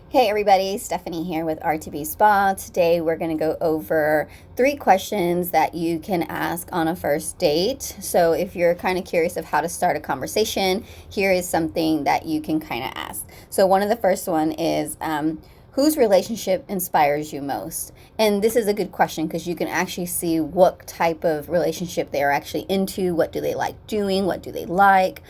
Hey everybody, Stephanie here with RTB Spa. Today we're going to go over 3 questions that you can ask on a first date. So if you're kind of curious of how to start a conversation, here is something that you can kind of ask. So one of the first one is, whose relationship inspires you most? And this is a good question because you can actually see what type of relationship they are actually into, what do they like doing, what do they like.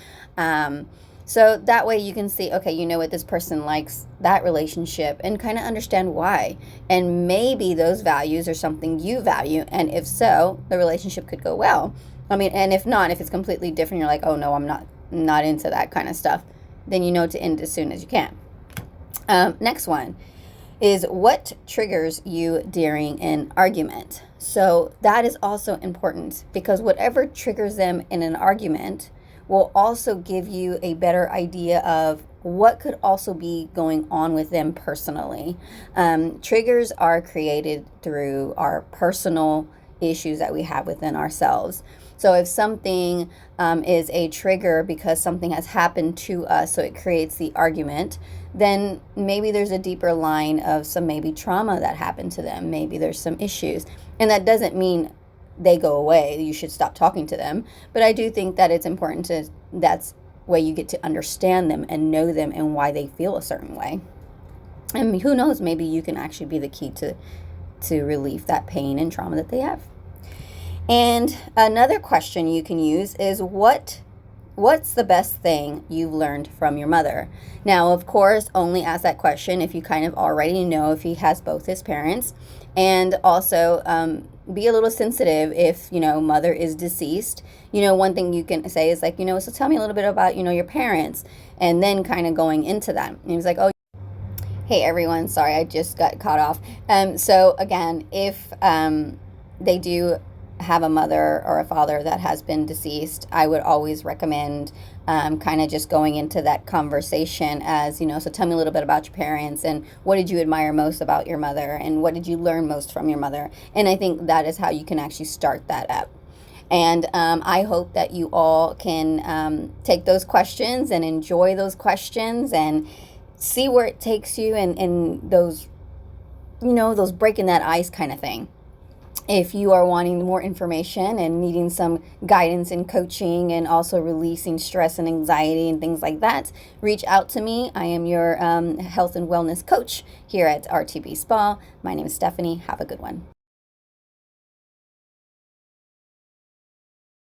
So that way you can see, okay, you know what this person likes, that relationship, and kind of understand why. And maybe those values are something you value. And if so, the relationship could go well. I mean, and if not, if it's completely different, you're like, oh no, I'm not into that kind of stuff, then you know to end as soon as you can. Next one is, what triggers you during an argument? So that is also important because whatever triggers them in an argument will also give you a better idea of what could also be going on with them personally. Triggers are created through our personal issues that we have within ourselves. So if something is a trigger because something has happened to us, so it creates the argument, then maybe there's a deeper line of some maybe trauma that happened to them. Maybe there's some issues. And that doesn't mean they go away. You should stop talking to them. But I do think that it's important that's where you get to understand them and know them and why they feel a certain way. And who knows, maybe you can actually be the key to relieve that pain and trauma that they have. And another question you can use is, what's the best thing you've learned from your mother? Now, of course, only ask that question if you kind of already know if he has both his parents. And also be a little sensitive if, mother is deceased. One thing you can say is like, so tell me a little bit about, your parents. And then kind of going into that. And he was like, oh, hey, everyone. Sorry, I just got caught off. So again, if they do have a mother or a father that has been deceased, I would always recommend kind of just going into that conversation as, so tell me a little bit about your parents and what did you admire most about your mother and what did you learn most from your mother? And I think that is how you can actually start that up. And I hope that you all can take those questions and enjoy those questions and see where it takes you and those, those breaking that ice kind of thing. If you are wanting more information and needing some guidance and coaching and also releasing stress and anxiety and things like that, reach out to me. I am your health and wellness coach here at RTB Spa. My name is Stephanie. Have a good one.